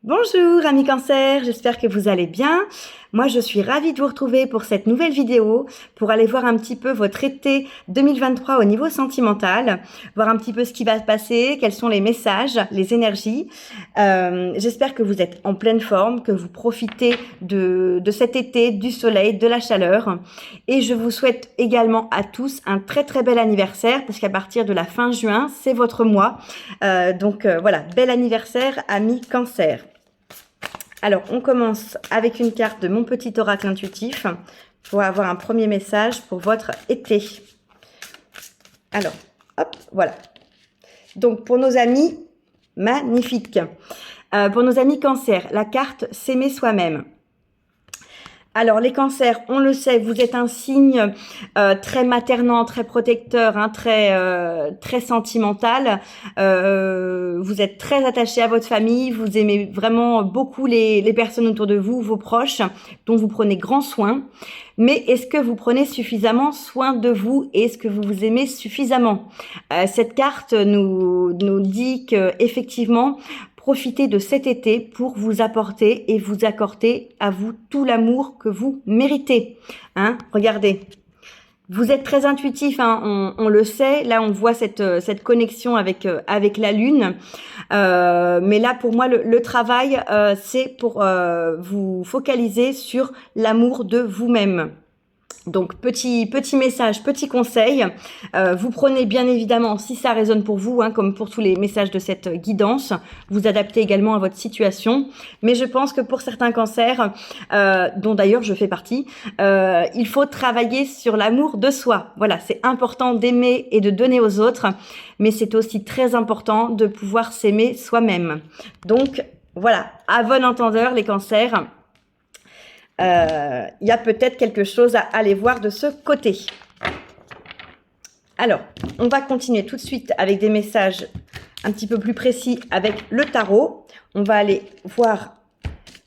Bonjour amis Cancer, j'espère que vous allez bien. Moi je suis ravie de vous retrouver pour cette nouvelle vidéo, pour aller voir un petit peu votre été 2023 au niveau sentimental, voir un petit peu ce qui va se passer, quels sont les messages, les énergies. J'espère que vous êtes en pleine forme, que vous profitez de cet été, du soleil, de la chaleur. Et je vous souhaite également à tous un très très bel anniversaire, parce qu'à partir de la fin juin, c'est votre mois. Voilà, bel anniversaire amis Cancer. Alors, on commence avec une carte de mon petit oracle intuitif pour avoir un premier message pour votre été. Alors, hop, voilà. Donc, pour nos amis, magnifique. Pour nos amis Cancer, la carte s'aimer soi-même. Alors, les cancers, on le sait, vous êtes un signe très maternant, très protecteur, hein, très sentimental. Vous êtes très attaché à votre famille, vous aimez vraiment beaucoup les personnes autour de vous, vos proches, dont vous prenez grand soin. Mais est-ce que vous prenez suffisamment soin de vous et est-ce que vous vous aimez suffisamment? Cette carte nous dit que effectivement, profitez de cet été pour vous apporter et vous accorder à vous tout l'amour que vous méritez. Hein, regardez. Vous êtes très intuitif, hein, on le sait. Là, on voit cette connexion avec la Lune. Mais là, pour moi, le travail, c'est pour vous focaliser sur l'amour de vous-même. Donc, petit message, petit conseil. Vous prenez bien évidemment, si ça résonne pour vous, hein, comme pour tous les messages de cette guidance, vous adaptez également à votre situation. Mais je pense que pour certains cancers, dont d'ailleurs je fais partie, il faut travailler sur l'amour de soi. Voilà, c'est important d'aimer et de donner aux autres, mais c'est aussi très important de pouvoir s'aimer soi-même. Donc, voilà, à bon entendeur, les cancers, y a peut-être quelque chose à aller voir de ce côté. Alors, on va continuer tout de suite avec des messages un petit peu plus précis avec le tarot. On va aller voir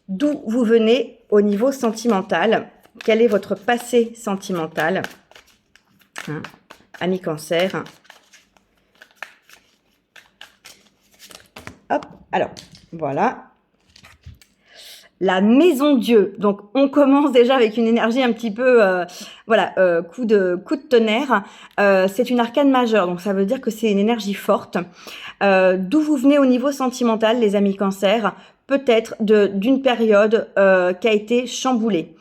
d'où vous venez au niveau sentimental. Quel est votre passé sentimental, hein, ami Cancer. Hop, alors, voilà. La maison Dieu. Donc, on commence déjà avec une énergie un petit peu, coup de tonnerre. C'est une arcane majeure, donc ça veut dire que c'est une énergie forte. D'où vous venez au niveau sentimental, les amis Cancer? Peut-être d'une période qui a été chamboulée.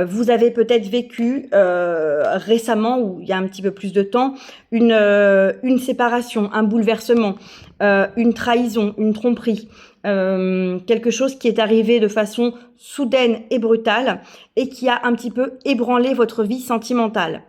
Vous avez peut-être vécu récemment, ou il y a un petit peu plus de temps, une séparation, un bouleversement, une trahison, une tromperie. Quelque chose qui est arrivé de façon soudaine et brutale et qui a un petit peu ébranlé votre vie sentimentale.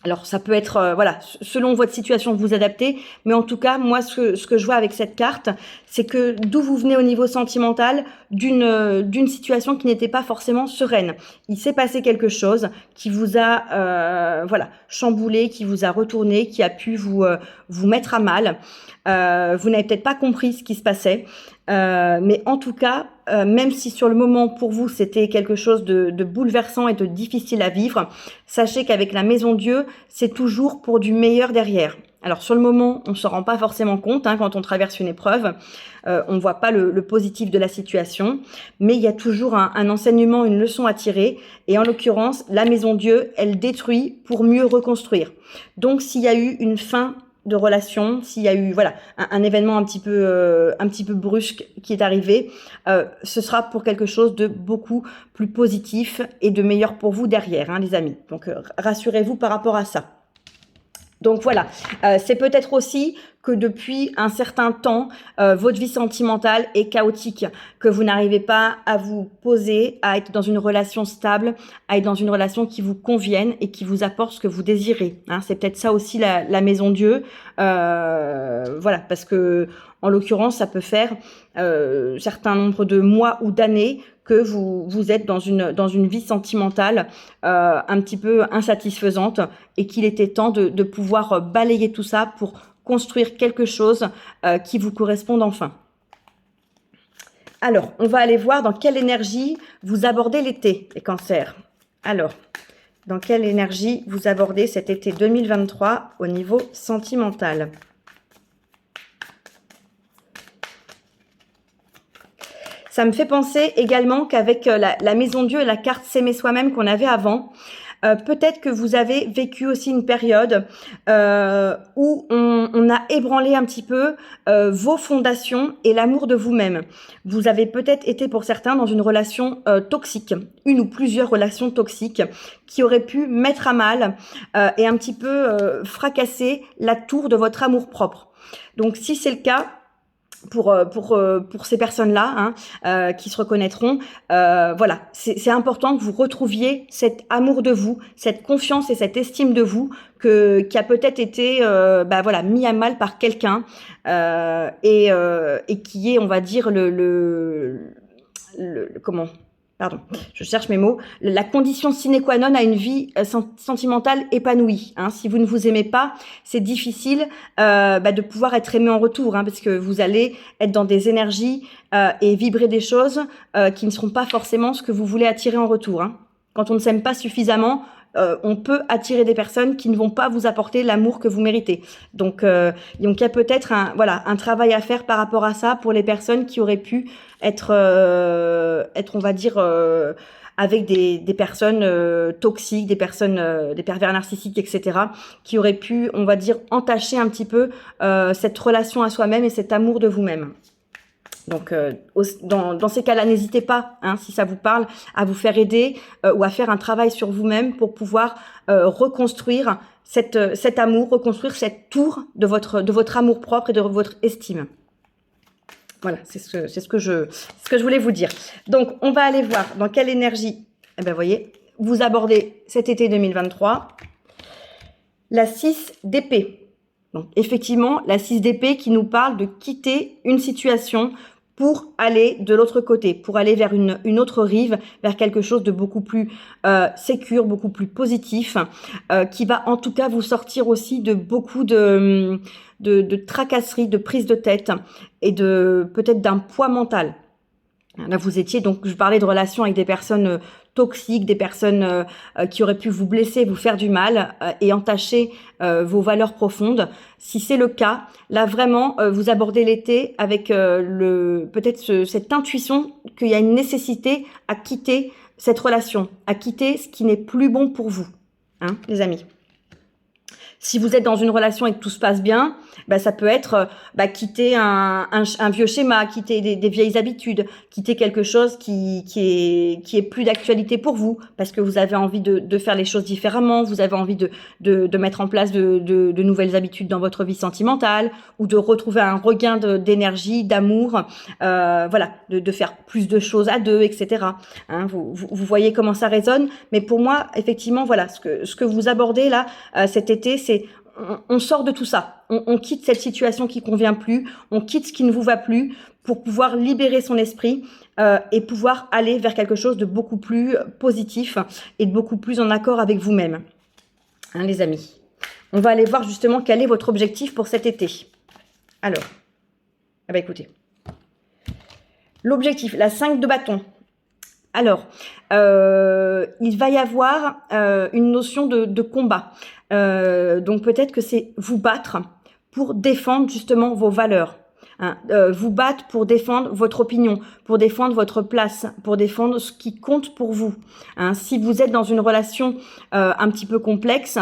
Alors ça peut être, selon votre situation, vous adaptez, mais en tout cas, moi, ce que je vois avec cette carte, c'est que d'où vous venez au niveau sentimental, d'une situation qui n'était pas forcément sereine. Il s'est passé quelque chose qui vous a, chamboulé, qui vous a retourné, qui a pu vous mettre à mal. Vous n'avez peut-être pas compris ce qui se passait, mais en tout cas, même si sur le moment pour vous c'était quelque chose de bouleversant et de difficile à vivre, sachez qu'avec la Maison Dieu, c'est toujours pour du meilleur derrière. Alors sur le moment, on ne se rend pas forcément compte, hein, quand on traverse une épreuve, on ne voit pas le positif de la situation, mais il y a toujours un enseignement, une leçon à tirer, et en l'occurrence, la Maison Dieu, elle détruit pour mieux reconstruire. Donc s'il y a eu une fin de relation, s'il y a eu un événement un petit peu brusque qui est arrivé, ce sera pour quelque chose de beaucoup plus positif et de meilleur pour vous derrière, hein, les amis. Donc rassurez-vous par rapport à ça. Donc voilà, c'est peut-être aussi que depuis un certain temps, votre vie sentimentale est chaotique, que vous n'arrivez pas à vous poser, à être dans une relation stable, à être dans une relation qui vous convienne et qui vous apporte ce que vous désirez. Hein, c'est peut-être ça aussi la Maison Dieu. Parce que en l'occurrence, ça peut faire certain nombre de mois ou d'années que vous êtes dans une vie sentimentale un petit peu insatisfaisante et qu'il était temps de pouvoir balayer tout ça pour construire quelque chose qui vous corresponde enfin. Alors, on va aller voir dans quelle énergie vous abordez l'été, les cancers. Alors, dans quelle énergie vous abordez cet été 2023 au niveau sentimental? Ça me fait penser également qu'avec la maison Dieu et la carte s'aimer soi-même qu'on avait avant, peut-être que vous avez vécu aussi une période où on a ébranlé un petit peu vos fondations et l'amour de vous-même. Vous avez peut-être été pour certains dans une relation toxique, une ou plusieurs relations toxiques qui auraient pu mettre à mal et un petit peu fracasser la tour de votre amour-propre. Donc si c'est le cas, pour ces personnes-là qui se reconnaîtront, voilà, c'est important que vous retrouviez cet amour de vous, cette confiance et cette estime de vous qui a peut-être été voilà, mis à mal par quelqu'un et qui est, on va dire, comment, pardon, je cherche mes mots, la condition sine qua non à une vie sentimentale épanouie. Si vous ne vous aimez pas, c'est difficile de pouvoir être aimé en retour, parce que vous allez être dans des énergies et vibrer des choses qui ne seront pas forcément ce que vous voulez attirer en retour. Quand on ne s'aime pas suffisamment, on peut attirer des personnes qui ne vont pas vous apporter l'amour que vous méritez. Donc il y a peut-être un travail à faire par rapport à ça pour les personnes qui auraient pu être on va dire, avec des personnes toxiques, des pervers narcissiques, etc., qui auraient pu, on va dire, entacher un petit peu cette relation à soi-même et cet amour de vous-même. Donc, dans ces cas-là, n'hésitez pas, si ça vous parle, à vous faire aider ou à faire un travail sur vous-même pour pouvoir reconstruire cet amour, reconstruire cette tour de votre amour propre et de votre estime. Voilà, c'est ce que je voulais vous dire. Donc, on va aller voir dans quelle énergie, voyez, vous abordez cet été 2023 la 6 d'épée. Donc, effectivement, la 6 d'épée qui nous parle de quitter une situation pour aller de l'autre côté, pour aller vers une autre rive, vers quelque chose de beaucoup plus sécure, beaucoup plus positif, qui va en tout cas vous sortir aussi de beaucoup de tracasseries, de prises de tête et peut-être d'un poids mental. Là, vous étiez, donc je parlais de relations avec des personnes toxiques, des personnes qui auraient pu vous blesser, vous faire du mal et entacher vos valeurs profondes. Si c'est le cas, là vraiment, vous abordez l'été avec peut-être cette intuition qu'il y a une nécessité à quitter cette relation, à quitter ce qui n'est plus bon pour vous, les amis. Si vous êtes dans une relation et que tout se passe bien, ça peut être quitter un vieux schéma, quitter des vieilles habitudes, quitter quelque chose qui est plus d'actualité pour vous, parce que vous avez envie de faire les choses différemment, vous avez envie de mettre en place de nouvelles habitudes dans votre vie sentimentale, ou de retrouver un regain d'énergie, d'amour, voilà, de faire plus de choses à deux, etc. Vous voyez comment ça résonne, mais pour moi, effectivement, voilà, ce que vous abordez là cet été, c'est on sort de tout ça, on quitte cette situation qui convient plus, on quitte ce qui ne vous va plus pour pouvoir libérer son esprit et pouvoir aller vers quelque chose de beaucoup plus positif et de beaucoup plus en accord avec vous-même, les amis. On va aller voir justement quel est votre objectif pour cet été. Alors, écoutez, l'objectif, la 5 de bâton. Alors, il va y avoir une notion de combat. Donc peut-être que c'est vous battre pour défendre justement vos valeurs. Vous battre pour défendre votre opinion, pour défendre votre place, pour défendre ce qui compte pour vous. Si vous êtes dans une relation un petit peu complexe,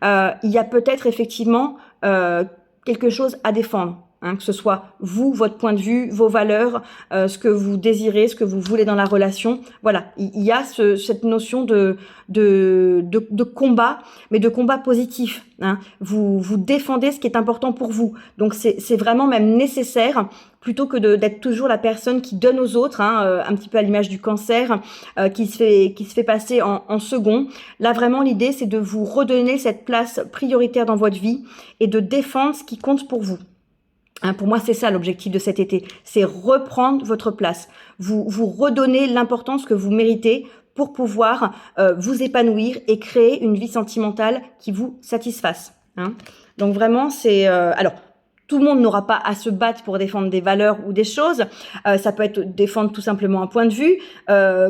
il y a peut-être effectivement quelque chose à défendre. Que ce soit vous, votre point de vue, vos valeurs, ce que vous désirez, ce que vous voulez dans la relation. Voilà, il y a cette notion de combat, mais de combat positif. Vous défendez ce qui est important pour vous. Donc c'est vraiment même nécessaire, plutôt que d'être toujours la personne qui donne aux autres, un petit peu à l'image du cancer, qui se fait passer en second. Là vraiment l'idée c'est de vous redonner cette place prioritaire dans votre vie et de défendre ce qui compte pour vous. Pour moi, c'est ça l'objectif de cet été, c'est reprendre votre place, vous redonner l'importance que vous méritez pour pouvoir vous épanouir et créer une vie sentimentale qui vous satisfasse. Donc vraiment, c'est alors Tout le monde n'aura pas à se battre pour défendre des valeurs ou des choses. Ça peut être défendre tout simplement un point de vue,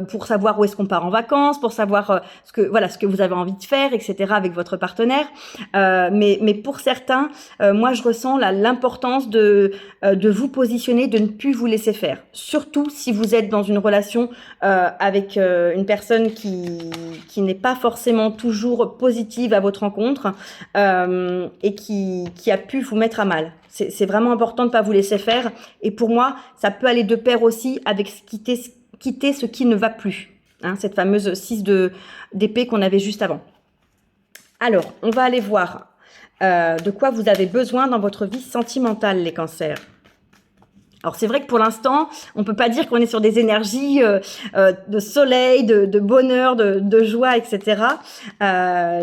pour savoir où est-ce qu'on part en vacances, pour savoir ce que vous avez envie de faire, etc. avec votre partenaire. Mais pour certains, moi je ressens l'importance de vous positionner, de ne plus vous laisser faire. Surtout si vous êtes dans une relation avec une personne qui n'est pas forcément toujours positive à votre rencontre et qui a pu vous mettre à mal. C'est vraiment important de ne pas vous laisser faire. Et pour moi, ça peut aller de pair aussi avec quitter ce qui ne va plus. Hein, cette fameuse 6 d'épée qu'on avait juste avant. Alors, on va aller voir de quoi vous avez besoin dans votre vie sentimentale, les cancers. Alors c'est vrai que pour l'instant, on peut pas dire qu'on est sur des énergies de soleil, de bonheur, de joie, etc.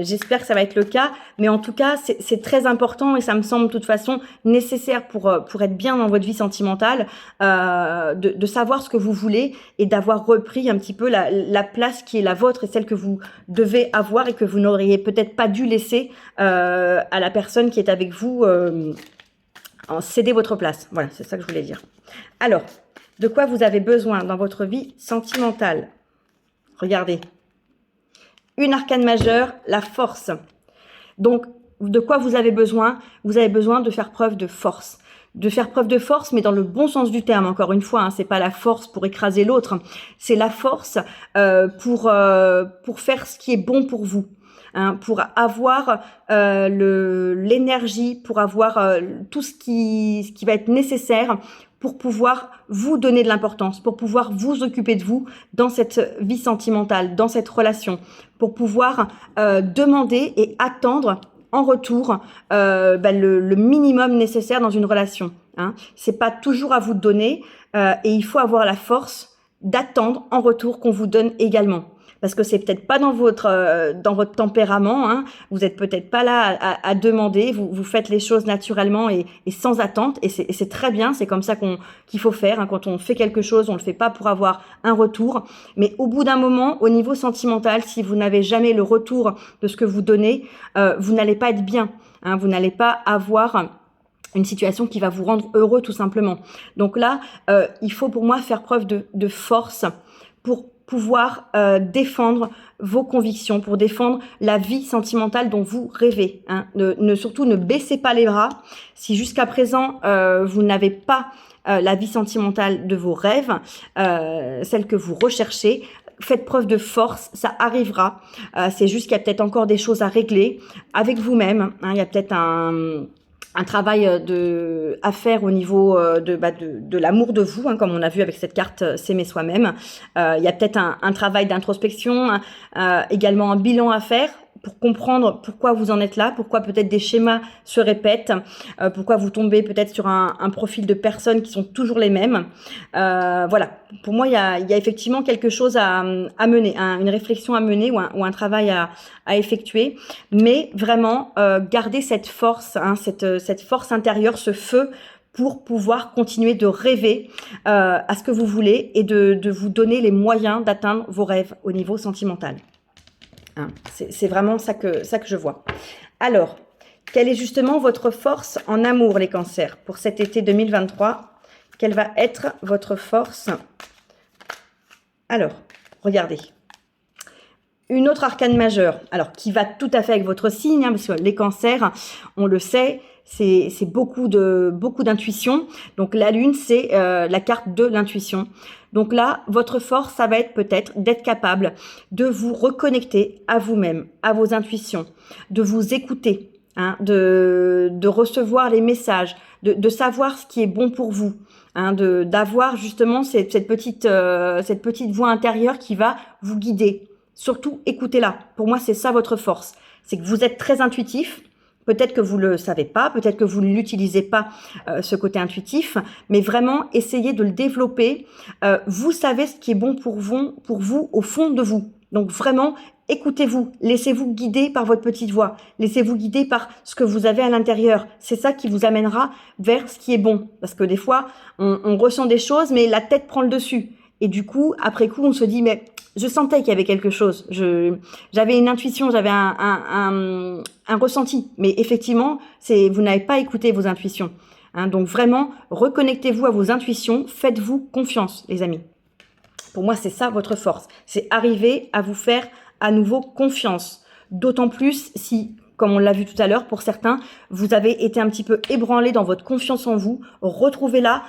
J'espère que ça va être le cas, mais en tout cas, c'est très important et ça me semble de toute façon nécessaire pour être bien dans votre vie sentimentale, de savoir ce que vous voulez et d'avoir repris un petit peu la place qui est la vôtre et celle que vous devez avoir et que vous n'auriez peut-être pas dû laisser à la personne qui est avec vous. Céder votre place. Voilà, c'est ça que je voulais dire. Alors, de quoi vous avez besoin dans votre vie sentimentale? Regardez. Une arcane majeure, la force. Donc, de quoi vous avez besoin? Vous avez besoin de faire preuve de force. De faire preuve de force, mais dans le bon sens du terme, encore une fois, hein, c'est pas la force pour écraser l'autre, c'est la force pour faire ce qui est bon pour vous. Hein, pour avoir l'énergie, pour avoir tout ce qui va être nécessaire pour pouvoir vous donner de l'importance, pour pouvoir vous occuper de vous dans cette vie sentimentale, dans cette relation, pour pouvoir demander et attendre en retour le minimum nécessaire dans une relation. Hein. C'est pas toujours à vous de donner et il faut avoir la force d'attendre en retour qu'on vous donne également. Parce que c'est peut-être pas dans votre tempérament, hein. Vous êtes peut-être pas là à demander, vous faites les choses naturellement et sans attente, et c'est très bien, c'est comme ça qu'il faut faire, hein. Quand on fait quelque chose, on le fait pas pour avoir un retour, mais au bout d'un moment, au niveau sentimental, si vous n'avez jamais le retour de ce que vous donnez, vous n'allez pas être bien, hein. Vous n'allez pas avoir une situation qui va vous rendre heureux tout simplement. Donc là, il faut pour moi faire preuve de force pour pouvoir défendre vos convictions, pour défendre la vie sentimentale dont vous rêvez. Hein. Surtout ne baissez pas les bras. Si jusqu'à présent vous n'avez pas la vie sentimentale de vos rêves, celle que vous recherchez, faites preuve de force, ça arrivera. C'est juste qu'il y a peut-être encore des choses à régler avec vous-même. Hein. Il y a peut-être un travail à faire au niveau de l'amour de vous, hein, comme on a vu avec cette carte s'aimer soi-même. Il y a peut-être un travail d'introspection, également un bilan à faire pour comprendre pourquoi vous en êtes là, pourquoi peut-être des schémas se répètent, pourquoi vous tombez peut-être sur un profil de personnes qui sont toujours les mêmes. Voilà, pour moi, il y a effectivement quelque chose à mener, une réflexion à mener ou un travail à effectuer, mais vraiment garder cette force, hein, cette force intérieure, ce feu pour pouvoir continuer de rêver à ce que vous voulez et de vous donner les moyens d'atteindre vos rêves au niveau sentimental. Hein, c'est vraiment ça que je vois. Alors, quelle est justement votre force en amour, les cancers, pour cet été 2023? Quelle va être votre force? Alors, regardez. Une autre arcane majeure, alors qui va tout à fait avec votre signe, hein, parce que les cancers, on le sait, c'est beaucoup d'intuition. Donc la lune, c'est la carte de l'intuition. Donc là, votre force, ça va être peut-être d'être capable de vous reconnecter à vous-même, à vos intuitions, de vous écouter, hein, de recevoir les messages, de savoir ce qui est bon pour vous, hein, d'avoir justement cette petite voix intérieure qui va vous guider. Surtout, écoutez-la. Pour moi, c'est ça votre force. C'est que vous êtes très intuitif. Peut-être que vous le savez pas, peut-être que vous ne l'utilisez pas, ce côté intuitif, mais vraiment, essayez de le développer. Vous savez ce qui est bon pour vous au fond de vous. Donc vraiment, écoutez-vous, laissez-vous guider par votre petite voix, laissez-vous guider par ce que vous avez à l'intérieur. C'est ça qui vous amènera vers ce qui est bon. Parce que des fois, on ressent des choses, mais la tête prend le dessus. Et du coup, après coup, on se dit, mais je sentais qu'il y avait quelque chose. J'avais une intuition, j'avais un ressenti. Mais effectivement, vous n'avez pas écouté vos intuitions. Hein. Donc vraiment, reconnectez-vous à vos intuitions, faites-vous confiance, les amis. Pour moi, c'est ça votre force. C'est arriver à vous faire à nouveau confiance. D'autant plus si, comme on l'a vu tout à l'heure, pour certains, vous avez été un petit peu ébranlé dans votre confiance en vous. Retrouvez-la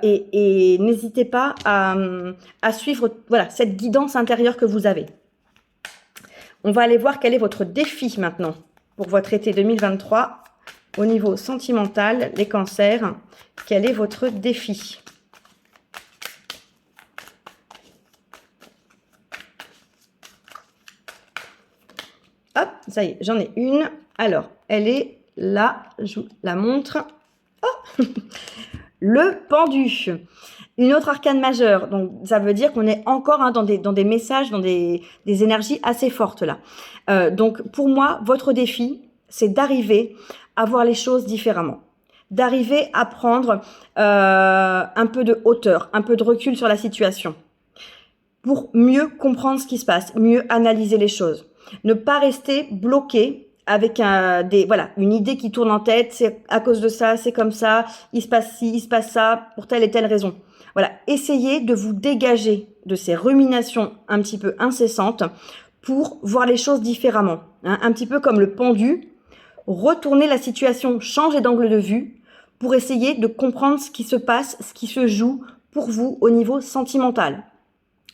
et n'hésitez pas à suivre voilà, cette guidance intérieure que vous avez. On va aller voir quel est votre défi maintenant pour votre été 2023 au niveau sentimental, les cancers. Quel est votre défi ? Hop, ça y est, j'en ai une. Alors, elle est là, je vous la montre. Oh le pendu. Une autre arcane majeure. Donc, ça veut dire qu'on est encore dans des messages, dans des énergies assez fortes là. Donc, pour moi, votre défi, c'est d'arriver à voir les choses différemment. D'arriver à prendre un peu de hauteur, un peu de recul sur la situation. Pour mieux comprendre ce qui se passe, mieux analyser les choses. Ne pas rester bloqué avec une idée qui tourne en tête, c'est à cause de ça, c'est comme ça, il se passe ci, il se passe ça, pour telle et telle raison. Voilà, essayez de vous dégager de ces ruminations un petit peu incessantes pour voir les choses différemment. Hein, un petit peu comme le pendu, retourner la situation, changer d'angle de vue pour essayer de comprendre ce qui se passe, ce qui se joue pour vous au niveau sentimental.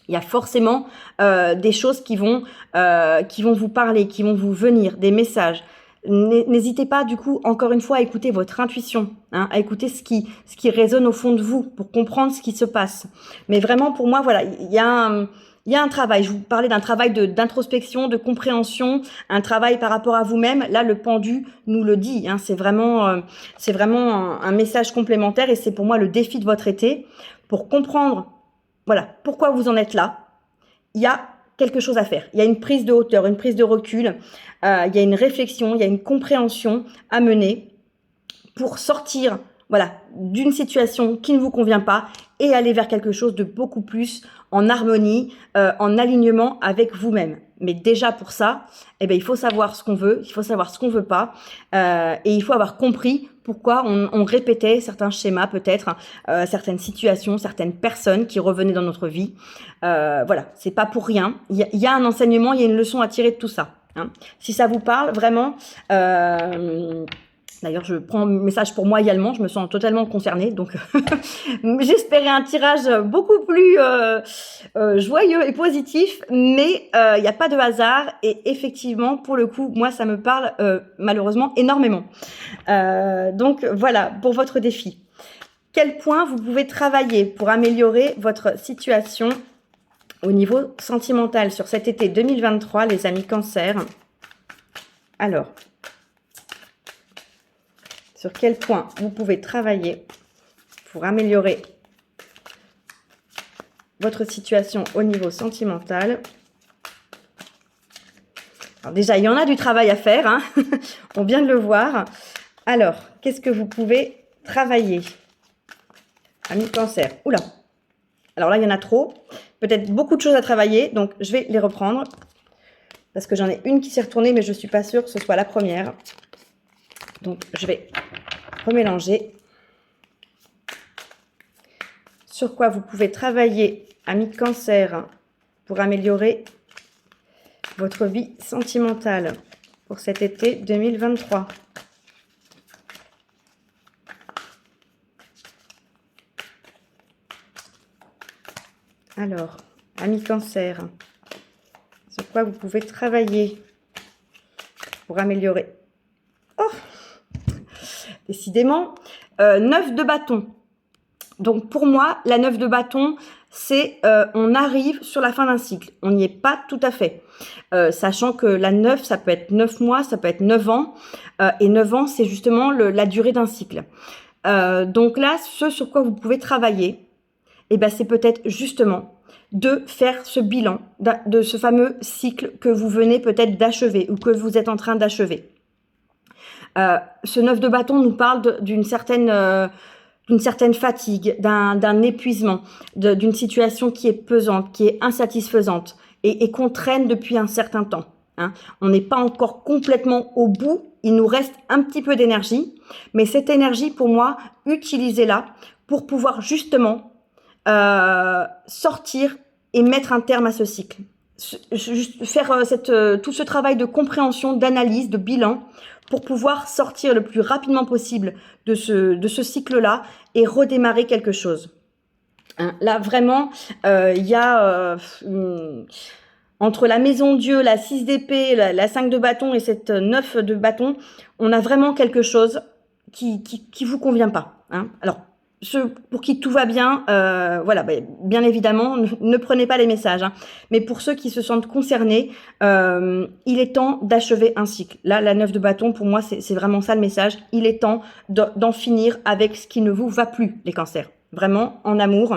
Il y a forcément des choses qui vont vous parler, qui vont vous venir, des messages. N'hésitez pas, du coup, encore une fois, à écouter votre intuition, hein, à écouter ce qui résonne au fond de vous pour comprendre ce qui se passe. Mais vraiment, pour moi, voilà, il y a un travail. Je vous parlais d'un travail d'introspection, de compréhension, un travail par rapport à vous-même. Là, le pendu nous le dit. Hein, c'est vraiment un message complémentaire et c'est pour moi le défi de votre été pour comprendre. Voilà, pourquoi vous en êtes là. Il y a quelque chose à faire. Il y a une prise de hauteur, une prise de recul. Il y a une réflexion, il y a une compréhension à mener pour sortir d'une situation qui ne vous convient pas et aller vers quelque chose de beaucoup plus en harmonie, en alignement avec vous-même. Mais déjà pour ça, il faut savoir ce qu'on veut, il faut savoir ce qu'on veut pas et il faut avoir compris pourquoi on répétait certains schémas peut-être, certaines situations, certaines personnes qui revenaient dans notre vie. Voilà, c'est pas pour rien. Il y a un enseignement, il y a une leçon à tirer de tout ça. Hein. Si ça vous parle vraiment, d'ailleurs je prends un message pour moi également, je me sens totalement concernée, donc j'espérais un tirage beaucoup plus joyeux et positif, mais il n'y a pas de hasard et effectivement pour le coup moi ça me parle malheureusement énormément. Donc voilà pour votre défi. Quel point vous pouvez travailler pour améliorer votre situation au niveau sentimental sur cet été 2023, les amis Cancer? Alors, sur quel point vous pouvez travailler pour améliorer votre situation au niveau sentimental? Alors déjà, il y en a du travail à faire, hein. On vient de le voir. Alors, qu'est-ce que vous pouvez travailler, amis Cancer? Oula. Alors là, il y en a trop. Peut-être beaucoup de choses à travailler, donc je vais les reprendre. Parce que j'en ai une qui s'est retournée, mais je ne suis pas sûre que ce soit la première. Donc, je vais remélanger. Sur quoi vous pouvez travailler, amis Cancer, pour améliorer votre vie sentimentale pour cet été 2023. Alors, amis Cancer, sur quoi vous pouvez travailler pour améliorer. Oh, décidément, 9 de bâton. Donc pour moi, la 9 de bâton, c'est on arrive sur la fin d'un cycle. On n'y est pas tout à fait. Sachant que la 9, ça peut être 9 mois, ça peut être 9 ans. Et 9 ans, c'est justement la durée d'un cycle. Donc là, ce sur quoi vous pouvez travailler, c'est peut-être justement de faire ce bilan de ce fameux cycle que vous venez peut-être d'achever ou que vous êtes en train d'achever. Ce 9 de bâton nous parle d'une certaine fatigue, d'un épuisement, d'une situation qui est pesante, qui est insatisfaisante et qu'on traîne depuis un certain temps. hein. On n'est pas encore complètement au bout. Il nous reste un petit peu d'énergie. Mais cette énergie, pour moi, utilisez-la pour pouvoir justement sortir et mettre un terme à ce cycle. Juste faire tout ce travail de compréhension, d'analyse, de bilan pour pouvoir sortir le plus rapidement possible de ce cycle-là et redémarrer quelque chose. Hein, là, vraiment, il y a entre la maison Dieu, la 6 d'épée, la 5 de bâton et cette 9 de bâton, on a vraiment quelque chose qui vous convient pas. Hein. Alors, ceux pour qui tout va bien, voilà, bien évidemment, ne prenez pas les messages. Hein. Mais pour ceux qui se sentent concernés, il est temps d'achever un cycle. Là, la 9 de bâton, pour moi, c'est vraiment ça le message. Il est temps d'en finir avec ce qui ne vous va plus, les cancers. Vraiment, en amour.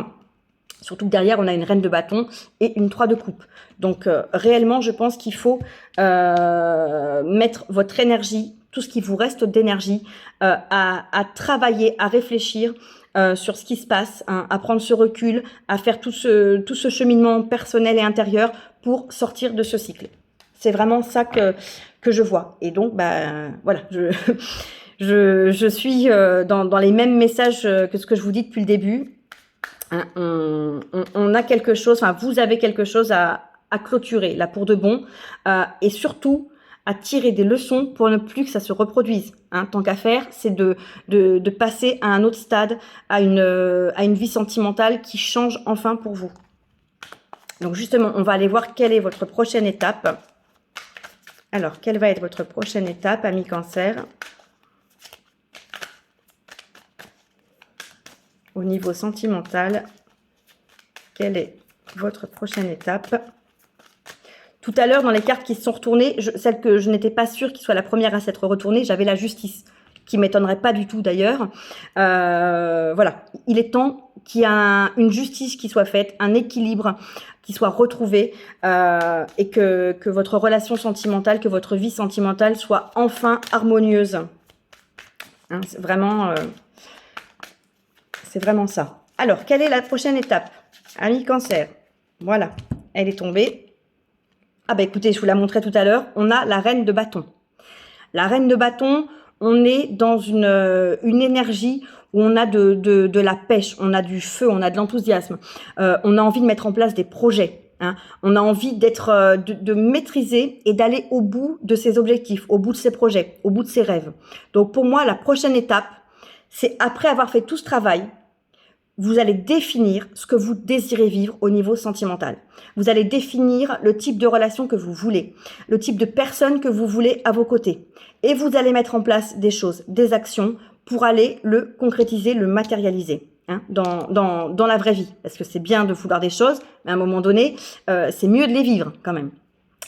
Surtout que derrière, on a une reine de bâton et une 3 de coupe. Donc, réellement, je pense qu'il faut mettre votre énergie, tout ce qui vous reste d'énergie, à travailler, à réfléchir sur ce qui se passe, hein, à prendre ce recul, à faire tout ce cheminement personnel et intérieur pour sortir de ce cycle. C'est vraiment ça que je vois. Et donc, voilà, je suis dans les mêmes messages que ce que je vous dis depuis le début. Hein, on a quelque chose, enfin vous avez quelque chose à clôturer là pour de bon et surtout à tirer des leçons pour ne plus que ça se reproduise. Hein. Tant qu'à faire, c'est de passer à un autre stade, à une vie sentimentale qui change enfin pour vous. Donc justement, on va aller voir quelle est votre prochaine étape. Alors, quelle va être votre prochaine étape, amis Cancer ? Au niveau sentimental, quelle est votre prochaine étape ? Tout à l'heure, dans les cartes qui se sont retournées, celle que je n'étais pas sûre qu'il soit la première à s'être retournée, j'avais la justice, qui m'étonnerait pas du tout d'ailleurs. Voilà, il est temps qu'il y ait une justice qui soit faite, un équilibre qui soit retrouvé et que votre relation sentimentale, que votre vie sentimentale soit enfin harmonieuse. Hein, c'est vraiment ça. Alors, quelle est la prochaine étape ? Ami Cancer, voilà, elle est tombée. Ah écoutez, je vous la montrais tout à l'heure, on a la reine de bâton. La reine de bâton, on est dans une énergie où on a de la pêche, on a du feu, on a de l'enthousiasme. On a envie de mettre en place des projets. Hein. On a envie de maîtriser et d'aller au bout de ses objectifs, au bout de ses projets, au bout de ses rêves. Donc pour moi, la prochaine étape, c'est après avoir fait tout ce travail, vous allez définir ce que vous désirez vivre au niveau sentimental. Vous allez définir le type de relation que vous voulez, le type de personne que vous voulez à vos côtés. Et vous allez mettre en place des choses, des actions pour aller le concrétiser, le matérialiser hein, dans la vraie vie. Parce que c'est bien de vouloir des choses, mais à un moment donné, c'est mieux de les vivre quand même.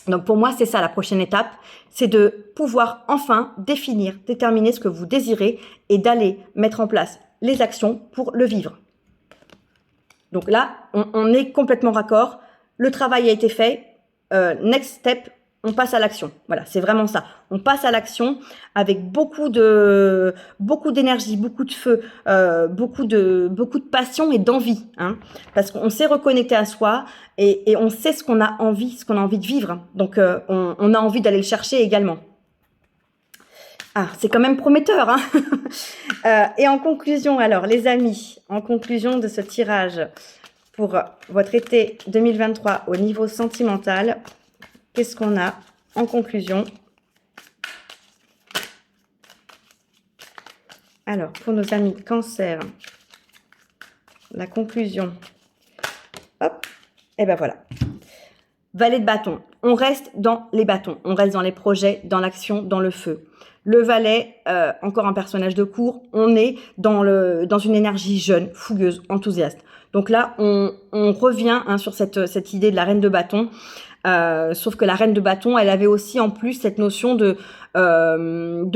Donc pour moi, c'est ça la prochaine étape, c'est de pouvoir enfin définir, déterminer ce que vous désirez et d'aller mettre en place les actions pour le vivre. Donc là, on est complètement raccord. Le travail a été fait. Next step, on passe à l'action. Voilà, c'est vraiment ça. On passe à l'action avec beaucoup d'énergie, beaucoup de feu, beaucoup de passion et d'envie. Hein, parce qu'on s'est reconnecté à soi et on sait ce qu'on a envie de vivre. Donc, on a envie d'aller le chercher également. Ah, c'est quand même prometteur. Hein. Et en conclusion, alors, les amis, en conclusion de ce tirage pour votre été 2023 au niveau sentimental, qu'est-ce qu'on a en conclusion? Alors, pour nos amis Cancer, la conclusion, hop, et ben voilà. Valet de bâton, on reste dans les bâtons, on reste dans les projets, dans l'action, dans le feu. Le valet, encore un personnage de cour, on est dans une énergie jeune, fougueuse, enthousiaste. Donc là, on revient hein, sur cette idée de la reine de bâton. Sauf que la reine de bâton, elle avait aussi en plus cette notion de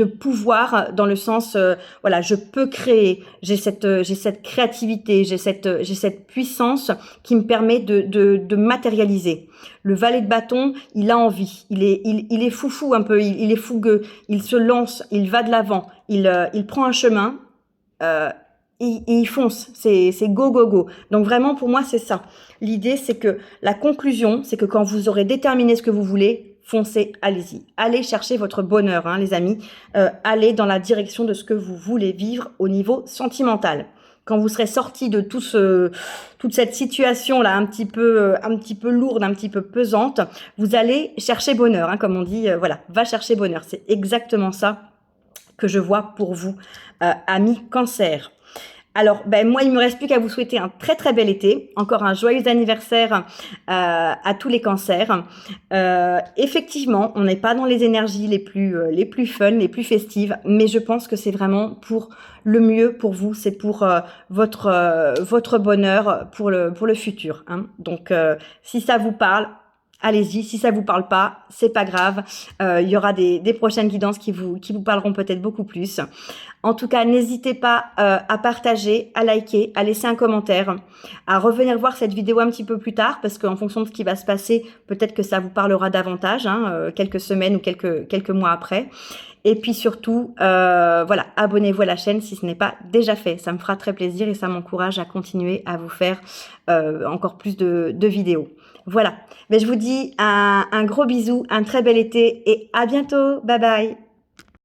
pouvoir dans le sens, voilà, je peux créer, j'ai cette créativité, j'ai cette puissance qui me permet de matérialiser. Le valet de bâton, il a envie, il est foufou un peu, il est fougueux, il se lance, il va de l'avant, il prend un chemin. Et il fonce, c'est go, go, go. Donc vraiment, pour moi, c'est ça. L'idée, c'est que la conclusion, c'est que quand vous aurez déterminé ce que vous voulez, foncez, allez-y. Allez chercher votre bonheur, hein, les amis. Allez dans la direction de ce que vous voulez vivre au niveau sentimental. Quand vous serez sorti de toute cette situation-là un petit peu lourde, un petit peu pesante, vous allez chercher bonheur, hein, comme on dit, voilà, va chercher bonheur. C'est exactement ça que je vois pour vous, amis Cancer. Alors, ben, moi, il me reste plus qu'à vous souhaiter un très très bel été. Encore un joyeux anniversaire à tous les cancers. Effectivement, on n'est pas dans les énergies les plus fun, les plus festives, mais je pense que c'est vraiment pour le mieux pour vous. C'est pour votre bonheur, pour le futur, hein. Donc, si ça vous parle, allez-y. Si ça vous parle pas, c'est pas grave. Il y aura des prochaines guidances qui vous parleront peut-être beaucoup plus. En tout cas, n'hésitez pas à partager, à liker, à laisser un commentaire, à revenir voir cette vidéo un petit peu plus tard, parce qu'en fonction de ce qui va se passer, peut-être que ça vous parlera davantage, hein, quelques semaines ou quelques mois après. Et puis surtout, voilà, abonnez-vous à la chaîne si ce n'est pas déjà fait. Ça me fera très plaisir et ça m'encourage à continuer à vous faire encore plus de vidéos. Voilà, mais je vous dis un gros bisou, un très bel été et à bientôt. Bye bye.